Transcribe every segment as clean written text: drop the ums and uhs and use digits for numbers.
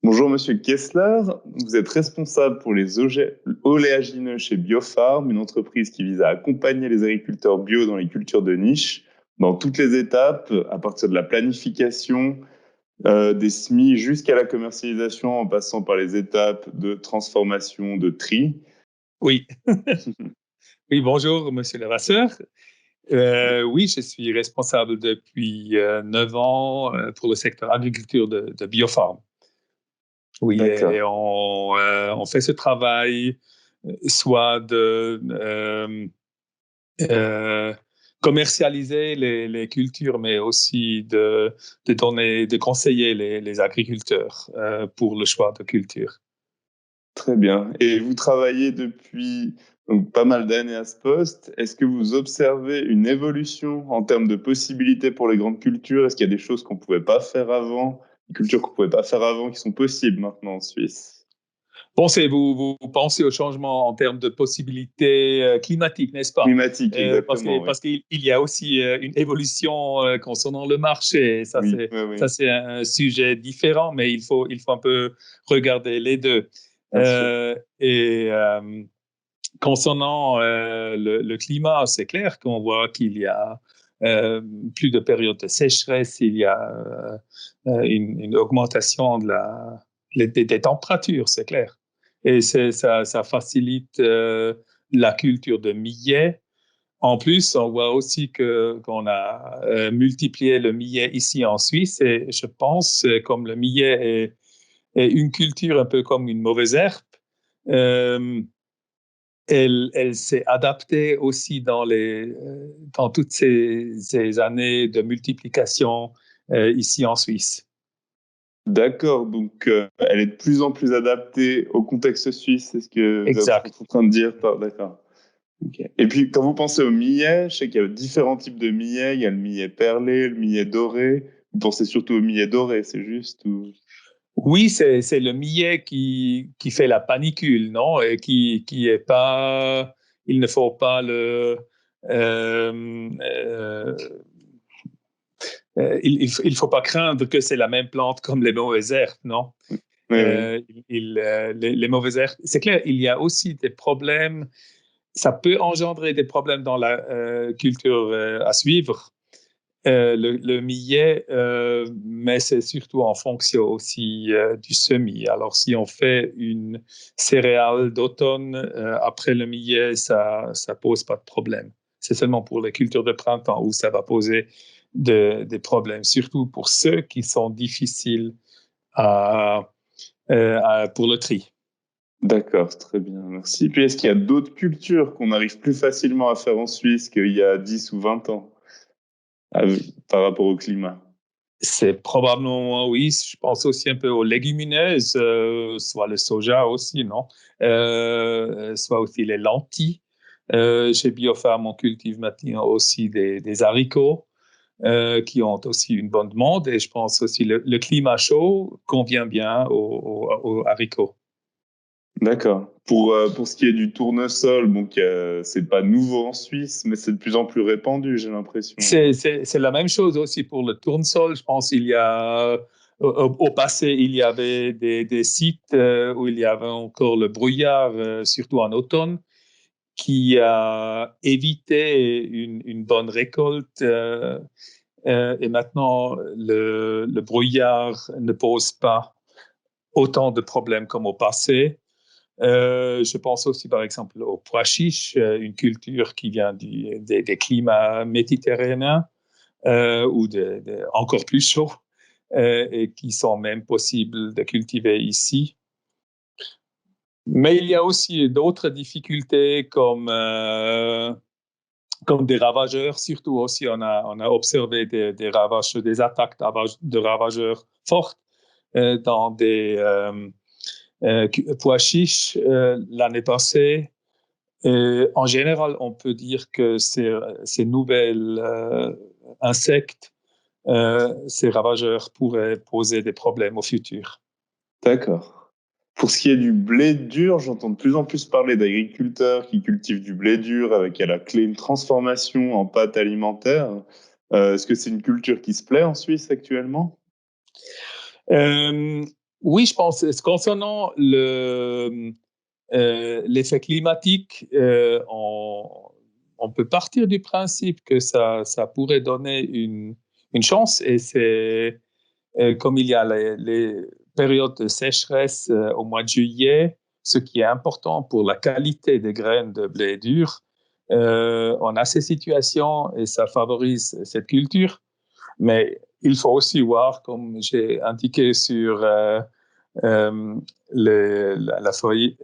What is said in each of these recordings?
Bonjour Monsieur Kessler, vous êtes responsable pour les oléagineux chez Biofarm, une entreprise qui vise à accompagner les agriculteurs bio dans les cultures de niche, dans toutes les étapes, à partir de la planification, des semis jusqu'à la commercialisation, en passant par les étapes de transformation, de tri. Oui, oui, bonjour, monsieur Levasseur. Oui, je suis responsable depuis 9 ans pour le secteur agriculture de Biofarm. Oui, et D'accord. on fait ce travail soit de euh, commercialiser les cultures, mais aussi de conseiller les agriculteurs pour le choix de culture. Très bien. Et vous travaillez depuis donc, pas mal d'années à ce poste. Est-ce que vous observez une évolution en termes de possibilités pour les grandes cultures? Est-ce qu'il y a des choses qu'on ne pouvait pas faire avant, des cultures qu'on ne pouvait pas faire avant qui sont possibles maintenant en Suisse? Vous pensez au changement en termes de possibilités climatiques, n'est-ce pas? Climatique, exactement, oui. Parce qu'il y a aussi une évolution concernant le marché. Oui, oui, oui, Ça, c'est un sujet différent, mais il faut un peu regarder les deux. bien sûr. Et concernant le climat, c'est clair qu'on voit qu'il y a plus de périodes de sécheresse, il y a une augmentation des températures, c'est clair. Et ça facilite la culture de millet. En plus, on voit aussi qu'on a multiplié le millet ici en Suisse et je pense, comme le millet est une culture un peu comme une mauvaise herbe, euh, elle s'est adaptée aussi dans toutes ces années de multiplication ici en Suisse. D'accord, donc elle est de plus en plus adaptée au contexte suisse, c'est ce que vous êtes Exact. en train de dire. D'accord. Ok. Et puis, quand vous pensez au millet, je sais qu'il y a différents types de millet. Il y a le millet perlé, le millet doré. Vous pensez surtout au millet doré, c'est juste ou... Oui, c'est le millet qui fait la panicule, non? Et qui est pas, il ne faut pas euh, euh, il faut pas craindre que c'est la même plante comme les mauvaises herbes, non? Oui, oui. Les mauvaises herbes, c'est clair, il y a aussi des problèmes, ça peut engendrer des problèmes dans la culture à suivre. Le millet, mais c'est surtout en fonction aussi du semis. Alors, si on fait une céréale d'automne après le millet, ça pose pas de problème. C'est seulement pour les cultures de printemps où ça va poser des problèmes, surtout pour ceux qui sont difficiles pour le tri. D'accord, très bien, merci. Puis, est-ce qu'il y a d'autres cultures qu'on arrive plus facilement à faire en Suisse qu'il y a 10 ou 20 ans par rapport au climat? C'est probablement, oui, je pense aussi un peu aux légumineuses, soit le soja aussi, non? Soit aussi les lentilles. Chez Biofarm, on cultive maintenant aussi des haricots qui ont aussi une bonne demande et je pense aussi le climat chaud convient bien aux haricots. D'accord. Pour ce qui est du tournesol, donc c'est pas nouveau en Suisse, mais c'est de plus en plus répandu, j'ai l'impression. C'est la même chose aussi pour le tournesol. Je pense qu'il y a, au passé, il y avait des sites où il y avait encore le brouillard, surtout en automne, qui a évité une bonne récolte. Et maintenant, le brouillard ne pose pas autant de problèmes comme au passé. Je pense aussi, par exemple, au pois chiche, une culture qui vient des climats méditerranéens ou encore plus chauds et qui sont même possibles de cultiver ici. Mais il y a aussi d'autres difficultés comme des ravageurs. Surtout aussi, on a observé des attaques de ravageurs fortes dans des pois chiches l'année passée. En général, on peut dire que ces nouvelles insectes, ces ravageurs pourraient poser des problèmes au futur. D'accord. Pour ce qui est du blé dur, j'entends de plus en plus parler d'agriculteurs qui cultivent du blé dur avec à la clé une transformation en pâte alimentaire. Est-ce que c'est une culture qui se plaît en Suisse actuellement? Euh, Oui, je pense, concernant l'effet climatique, on peut partir du principe que ça pourrait donner une chance, et c'est comme il y a les périodes de sécheresse au mois de juillet, ce qui est important pour la qualité des graines de blé dur. On a ces situations et ça favorise cette culture, mais il faut aussi voir, comme j'ai indiqué sur euh, la feuille,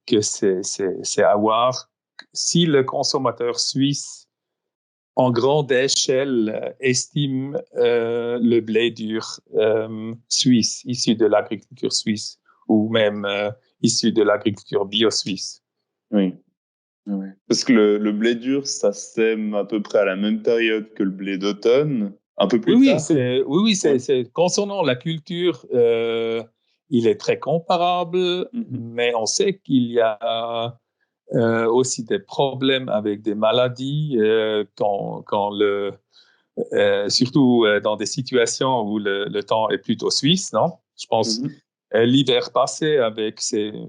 que c'est à voir si le consommateur suisse en grande échelle estime le blé dur suisse, issu de l'agriculture suisse, ou même issu de l'agriculture bio-suisse. Oui. Ouais. Parce que le blé dur, ça sème à peu près à la même période que le blé d'automne, un peu Oui, plus oui, tard. oui, Ouais. concernant la culture, il est très comparable, Mhm. mais on sait qu'il y a aussi des problèmes avec des maladies surtout dans des situations où le temps est plutôt suisse, non? Je pense Mhm. l'hiver passé avec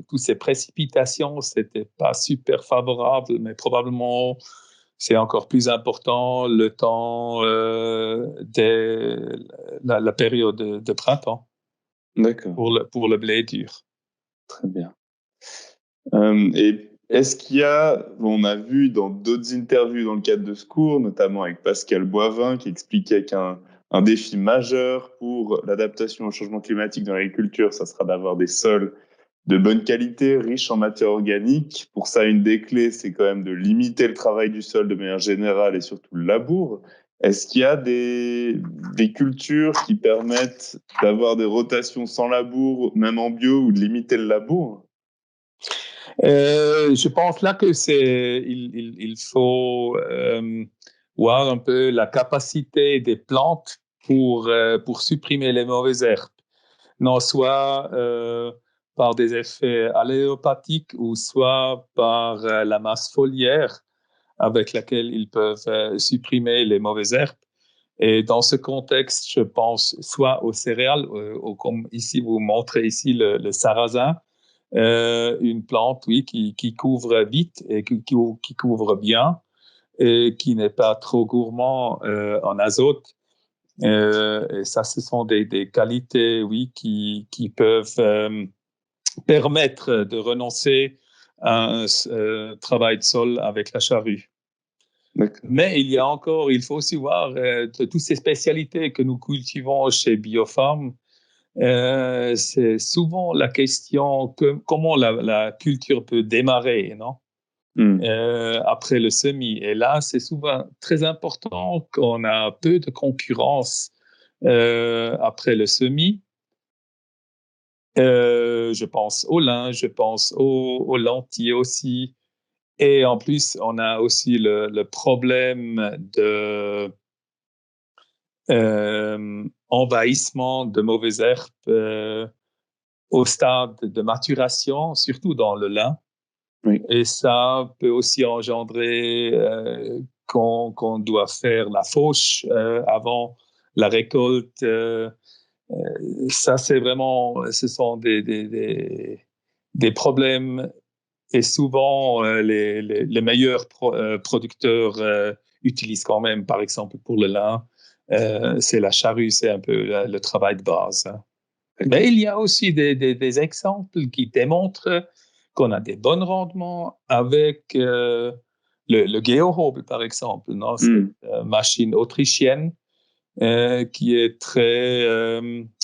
toutes ces précipitations, c'était pas super favorable, mais probablement c'est encore plus important le temps dès la période de printemps D'accord, pour le blé dur. très bien. Et est-ce qu'il y a, on a vu dans d'autres interviews dans le cadre de ce cours, notamment avec Pascal Boivin, qui expliquait qu'un défi majeur pour l'adaptation au changement climatique dans l'agriculture, ça sera d'avoir des sols de bonne qualité, riches en matière organique. Pour ça, une des clés, c'est quand même de limiter le travail du sol de manière générale et surtout le labour. Est-ce qu'il y a des cultures qui permettent d'avoir des rotations sans labour, même en bio, ou de limiter le labour? Je pense là que il faut voir un peu la capacité des plantes pour supprimer les mauvaises herbes, non, soit par des effets allélopathiques ou soit par la masse foliaire avec laquelle ils peuvent supprimer les mauvaises herbes. Et dans ce contexte, je pense soit aux céréales, comme ici vous montrez ici le sarrasin, une plante, oui, qui couvre vite et qui couvre bien et qui n'est pas trop gourmand en azote. Et ça, ce sont des qualités, oui, qui peuvent permettre de renoncer à un travail de sol avec la charrue. D'accord. Mais il faut aussi voir toutes ces spécialités que nous cultivons chez Biofarm. C'est souvent la question comment la culture peut démarrer, non? Hmm. Après le semis. Et là, c'est souvent très important qu'on a peu de concurrence après le semis. Je pense au lin, je pense aux lentilles aussi. Et en plus, on a aussi le problème de envahissement de mauvaises herbes au stade de maturation, surtout dans le lin. Oui. Et ça peut aussi engendrer qu'on doit faire la fauche avant la récolte. Ça, c'est vraiment, ce sont des problèmes. Et souvent, les meilleurs producteurs utilisent quand même, par exemple, pour le lin, c'est la charrue, c'est un peu le travail de base, hein. Mais D'accord. il y a aussi des exemples qui démontrent qu'on a des bons rendements avec le Geohobel, par exemple, non? Cette Hmm. machine autrichienne qui est très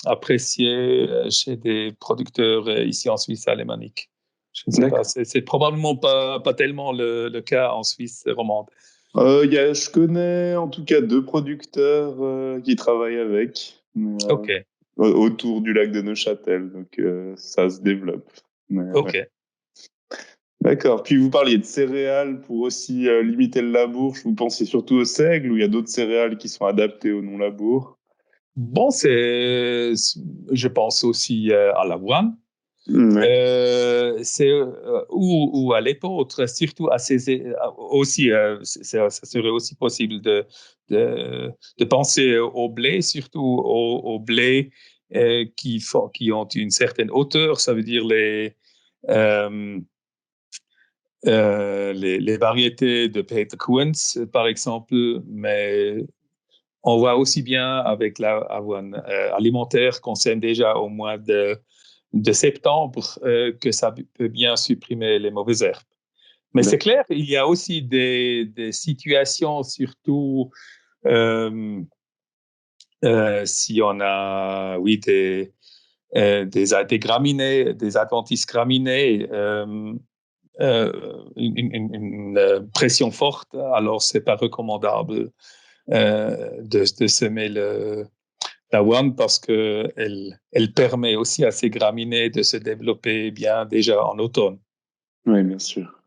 appréciée chez des producteurs ici en Suisse alémanique. Je ne sais pas, D'accord. c'est probablement pas tellement le cas en Suisse romande. Je connais en tout cas deux producteurs qui travaillent avec, mais, OK, autour du lac de Neuchâtel, donc ça se développe. Mais, ouais. OK. D'accord. Puis vous parliez de céréales pour aussi limiter le labour. Vous pensiez surtout au seigle ou il y a d'autres céréales qui sont adaptées au non-labour? Bon, je pense aussi à l'avoine. Ouais. Ou à l'épeautre, surtout aussi, ça serait aussi possible de penser au blé, surtout au blé qui ont une certaine hauteur. Ça veut dire euh, les variétés de Peter Quince, par exemple, mais on voit aussi bien avec l'avoine alimentaire qu'on sème déjà au mois de septembre que ça peut bien supprimer les mauvaises herbes. Mais c'est clair, il y a aussi des situations, surtout si on a, oui, des graminées, des adventices graminées, une pression forte, alors c'est pas recommandable de semer l'avoine parce que elle permet aussi à ces graminées de se développer bien déjà en automne. Oui, bien sûr.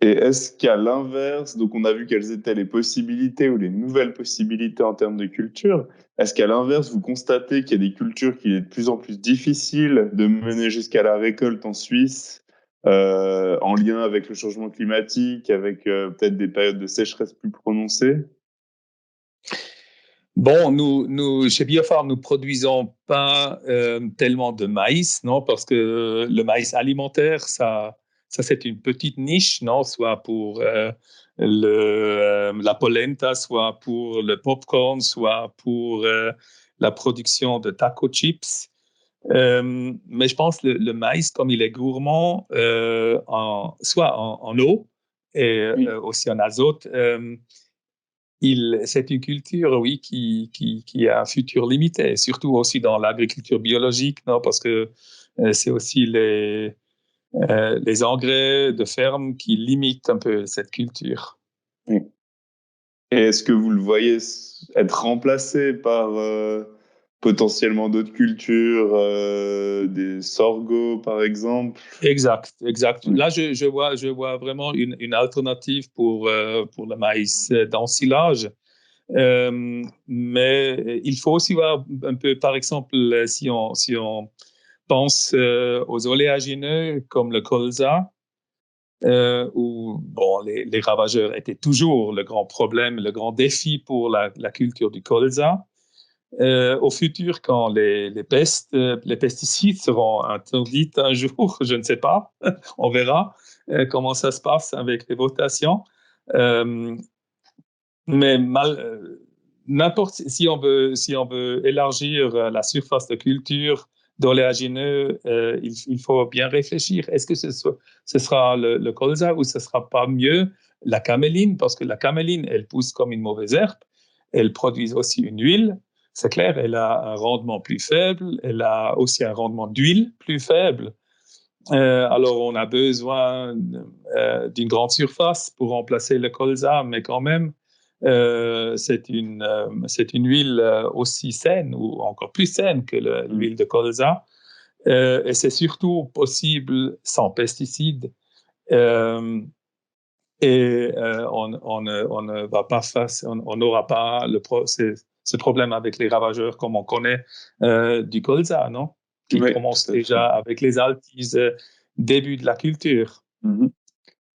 Et est-ce qu'à l'inverse, donc on a vu quelles étaient les possibilités ou les nouvelles possibilités en termes de culture, est-ce qu'à l'inverse, vous constatez qu'il y a des cultures qu'il est de plus en plus difficile de mener jusqu'à la récolte en Suisse, en lien avec le changement climatique, avec peut-être des périodes de sécheresse plus prononcées? Bon, nous, chez Biofarm, nous produisons pas tellement de maïs, non, parce que le maïs alimentaire, ça c'est une petite niche, non, soit pour la polenta, soit pour le popcorn, soit pour la production de taco chips. Mais je pense le maïs, comme il est gourmand, soit en eau et Oui. aussi en azote. C'est une culture, oui, qui a un futur limité, surtout aussi dans l'agriculture biologique, non, parce que c'est aussi les engrais de ferme qui limitent un peu cette culture. Oui. Et est-ce que vous le voyez être remplacé par potentiellement d'autres cultures, des sorgho par exemple? Exact, exact. Oui. Là, je vois vraiment une alternative pour le maïs d'ensilage. Mais il faut aussi voir un peu, par exemple, si on pense aux oléagineux comme le colza, où bon, les ravageurs étaient toujours le grand problème, le grand défi pour la culture du colza. Au futur, quand les pesticides seront interdits un jour, je ne sais pas, on verra comment ça se passe avec les votations. Euh, mais n'importe si on veut élargir la surface de culture d'oléagineux, il faut bien réfléchir. Est-ce que ce sera le colza ou ce sera pas mieux la caméline? Parce que la caméline, elle pousse comme une mauvaise herbe. Elle produit aussi une huile. C'est clair, elle a un rendement plus faible. Elle a aussi un rendement d'huile plus faible. Alors, on a besoin d'une grande surface pour remplacer le colza, mais quand même, c'est une huile aussi saine ou encore plus saine que l'huile de colza. Et c'est surtout possible sans pesticides. Euh, on ne va pas on n'aura pas ce problème avec les ravageurs comme on connaît du colza, non? Qui Oui, commence tout à fait. déjà avec les altises début de la culture. Mhm.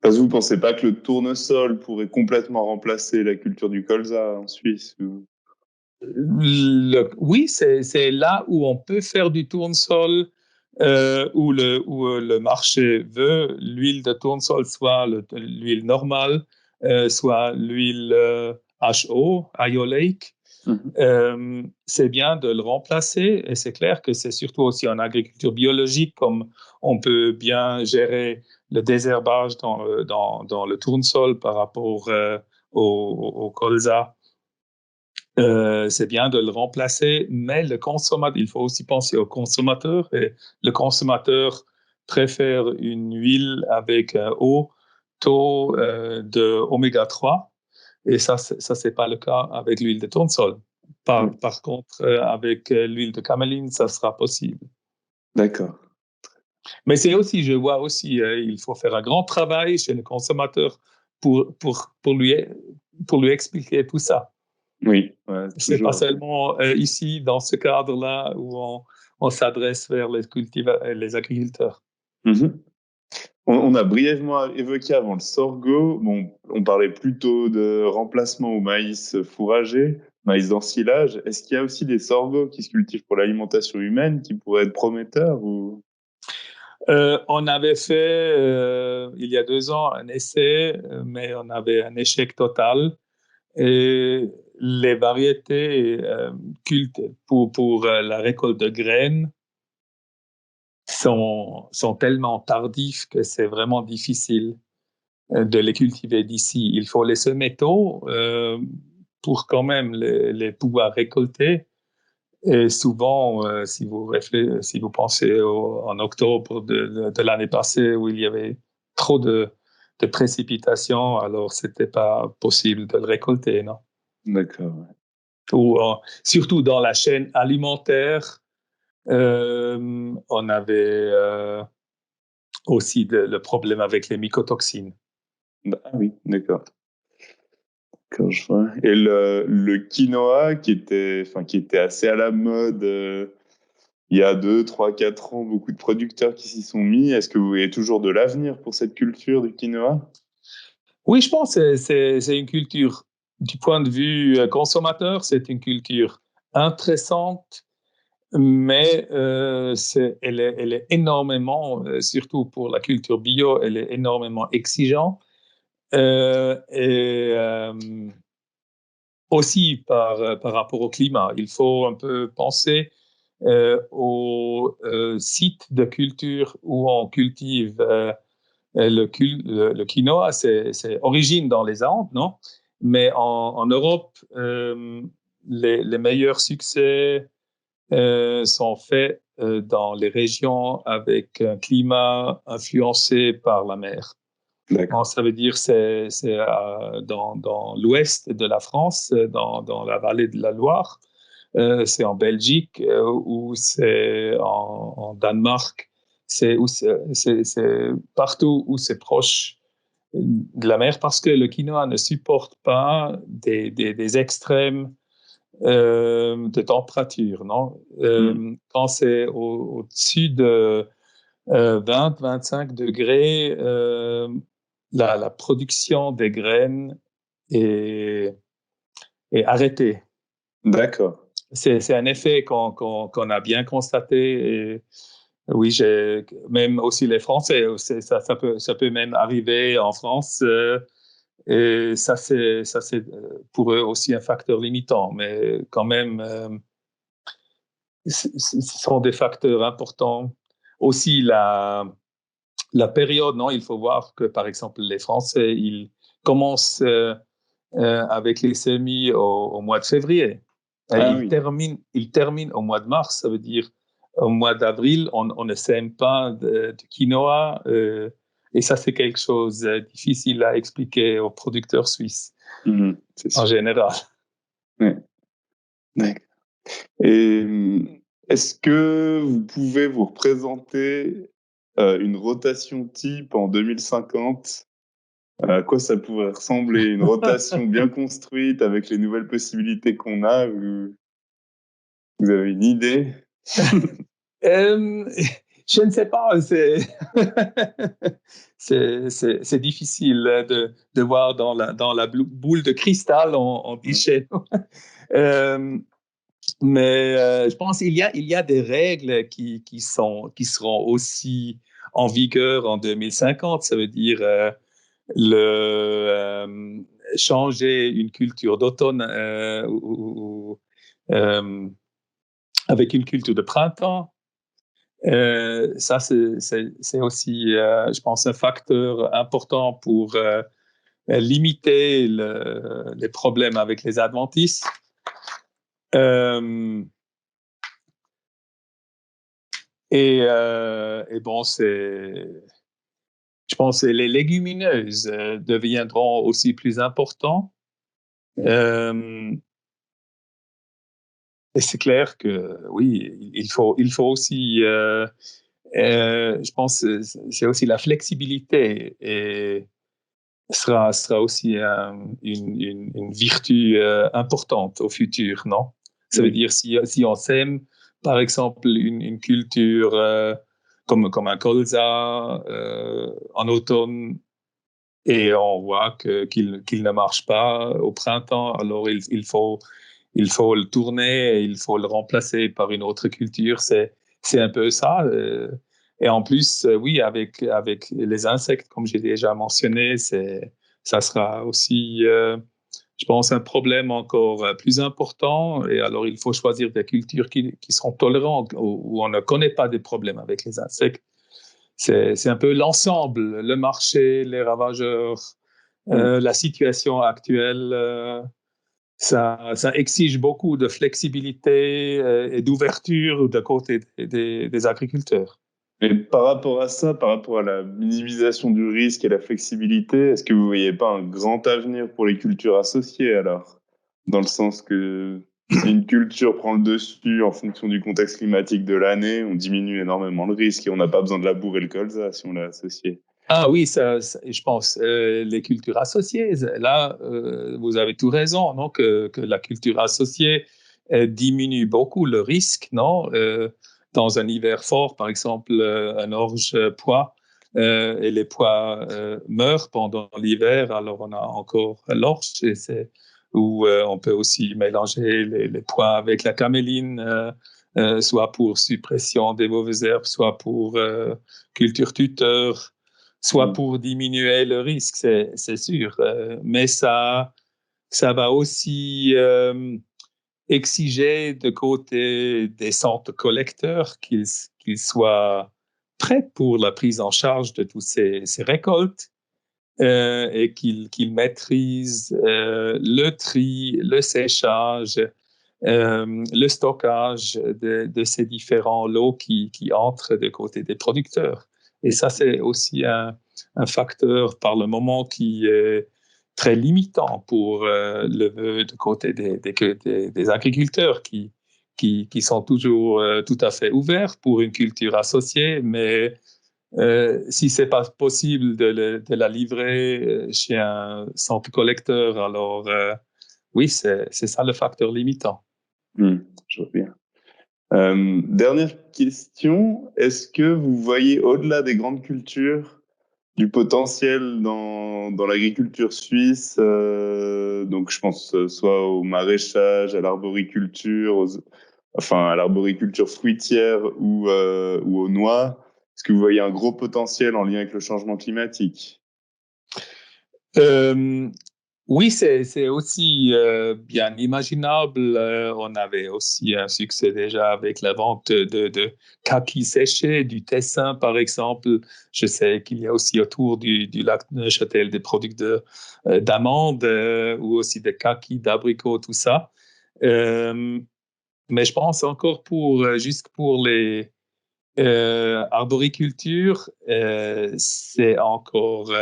Parce que vous ne pensez pas que le tournesol pourrait complètement remplacer la culture du colza en Suisse Oui, c'est là où on peut faire du tournesol, où le marché veut l'huile de tournesol, soit l'huile normale, soit l'huile HO, iolate. Mhm. C'est bien de le remplacer et c'est clair que c'est surtout aussi en agriculture biologique comme on peut bien gérer le désherbage dans le tournesol par rapport au colza. C'est bien de le remplacer, mais il faut aussi penser au consommateur et le consommateur préfère une huile avec un haut taux de oméga 3 et ça c'est pas le cas avec l'huile de tournesol. Oui. Par contre, avec l'huile de caméline, ça sera possible. D'accord. Mais c'est aussi, je vois aussi, il faut faire un grand travail chez le consommateur pour, pour, pour lui, pour lui expliquer tout ça. Oui, ouais, C'est pas toujours. seulement ici, dans ce cadre-là, où on s'adresse vers les agriculteurs. Mhm. On a brièvement évoqué avant le sorgho. Bon, on parlait plutôt de remplacement au maïs fourragé. maïs d'ensilage. Est-ce qu'il y a aussi des sorgho qui se cultivent pour l'alimentation humaine qui pourraient être prometteurs ou... On avait fait, il y a 2 ans, un essai, mais on avait un échec total. Et les variétés cultes pour la récolte de graines sont tellement tardifs que c'est vraiment difficile de les cultiver d'ici. Il faut les semer tôt pour quand même les pouvoir récolter. Et souvent, si vous pensez en octobre de l'année passée où il y avait trop de précipitations, alors c'était pas possible de le récolter, non? D'accord. Ouais. Ou surtout dans la chaîne alimentaire, on avait aussi le problème avec les mycotoxines. Ah oui, d'accord. D'accord, je vois. Et le quinoa qui était assez à la mode il y a 2, 3, 4 ans, beaucoup de producteurs qui s'y sont mis. Est-ce que vous voyez toujours de l'avenir pour cette culture du quinoa? Oui, je pense que c'est une culture, du point de vue consommateur, c'est une culture intéressante, mais elle est énormément, surtout pour la culture bio, elle est énormément exigeante. Et aussi par rapport au climat. Il faut un peu penser aux sites de culture où on cultive le quinoa. C'est origine dans les Andes, non? Mais en Europe, les meilleurs succès sont faits dans les régions avec un climat influencé par la mer. Bon, D'accord. ça veut dire c'est dans l'ouest de la France, dans la vallée de la Loire, c'est en Belgique ou c'est en Danemark, c'est partout où c'est proche de la mer parce que le quinoa ne supporte pas des extrêmes de température, non? Mm. Quand c'est au-dessus de 20-25 degrés, la production des graines est, est arrêtée. D'accord. C'est un effet qu'on a bien constaté. Et oui, même aussi les Français, ça peut même arriver en France. Et ça, c'est pour eux aussi un facteur limitant. Mais quand même, ce sont des facteurs importants. Aussi, la période, non, il faut voir que, par exemple, les Français, ils commencent avec les semis au mois de février. Et Ah oui. ils terminent au mois de mars. Ça veut dire au mois d'avril, on ne sème pas de quinoa. Et ça, c'est quelque chose de difficile à expliquer aux producteurs suisses C'est en sûr. général. Ouais. D'accord. Et est-ce que vous pouvez vous représenter une rotation type en 2050? À quoi ça pourrait ressembler? Une rotation bien construite avec les nouvelles possibilités qu'on a? Vous avez une idée? Euh, je ne sais pas, c'est difficile de voir dans la boule de cristal, on dit Mm. chez nous. Euh, mais je pense il y a des règles qui seront aussi en vigueur en 2050. Ça veut dire changer une culture d'automne euh, avec une culture de printemps. Ça, c'est aussi, je pense, un facteur important pour limiter les problèmes avec les adventistes. Euh, et bon, je pense que les légumineuses deviendront aussi plus importants. Euh, et c'est clair que oui, il faut aussi, je pense, c'est aussi la flexibilité et sera aussi une vertu importante au futur, non? Ça veut Oui. dire si on sème, par exemple, une culture comme un colza en automne et on voit qu'il ne marche pas au printemps, alors il faut le tourner, et il faut le remplacer par une autre culture. C'est un peu ça. Et en plus, oui, avec les insectes, comme j'ai déjà mentionné, ça sera aussi, je pense, un problème encore plus important. Et alors, il faut choisir des cultures qui seront tolérantes, où on ne connaît pas des problèmes avec les insectes. C'est un peu l'ensemble, le marché, les ravageurs, la situation actuelle. Ça exige beaucoup de flexibilité et d'ouverture de côté des agriculteurs. Et par rapport à ça, par rapport à la minimisation du risque et la flexibilité, est-ce que vous voyez pas un grand avenir pour les cultures associées alors? Dans le sens que si une culture prend le dessus en fonction du contexte climatique de l'année, on diminue énormément le risque et on n'a pas besoin de labourer le colza si on l'a associé. Ah oui, je pense, les cultures associées, là, vous avez tout raison, non, que la culture associée diminue beaucoup le risque, non, dans un hiver fort, par exemple, un orge-pois, et les pois meurent pendant l'hiver, alors on a encore l'orge, où on peut aussi mélanger les pois avec la caméline, soit pour suppression des mauvaises herbes, soit pour culture tuteur, soit pour diminuer le risque, c'est sûr. Mais ça va aussi exiger de côté des centres collecteurs qu'ils soient prêts pour la prise en charge de toutes ces récoltes, et qu'ils maîtrisent le tri, le séchage, le stockage de ces différents lots qui entrent de côté des producteurs. Et ça, c'est aussi un facteur par le moment qui est très limitant pour le de côté des agriculteurs qui sont toujours tout à fait ouverts pour une culture associée, mais si c'est pas possible de la livrer chez un centre collecteur, alors oui, c'est ça le facteur limitant. Je vois bien. Dernière question, est-ce que vous voyez au-delà des grandes cultures du potentiel dans l'agriculture suisse, donc je pense soit au maraîchage, à l'arboriculture, enfin à l'arboriculture fruitière ou aux noix. Est-ce que vous voyez un gros potentiel en lien avec le changement climatique? Euh, oui, c'est aussi bien imaginable. On avait aussi un succès déjà avec la vente de kakis séchés du Tessin, par exemple. Je sais qu'il y a aussi autour du lac Neuchâtel des producteurs d'amandes, ou aussi des kakis, d'abricots, tout ça. Euh, mais je pense encore juste pour les arboricultures, c'est encore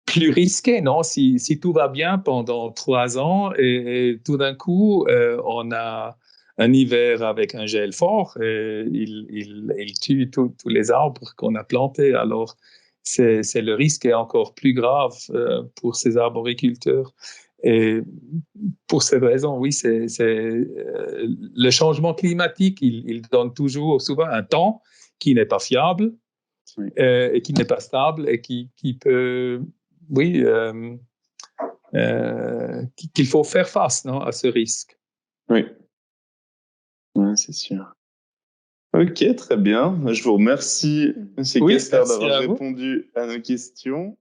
plus risqué, non? Si tout va bien pendant 3 ans et tout d'un coup, on a un hiver avec un gel fort, et il tue tous les arbres qu'on a plantés. Alors, c'est le risque est encore plus grave pour ces arboriculteurs. Et pour cette raison, oui, le changement climatique, il donne toujours souvent un temps qui n'est pas fiable, Oui. et qui n'est pas stable, et qui peut, oui, qu'il faut faire face, non, à ce risque. Oui, ouais, c'est sûr. Ok, très bien. Je vous remercie, Monsieur Oui, Kessler, merci d'avoir à vous. répondu à nos questions.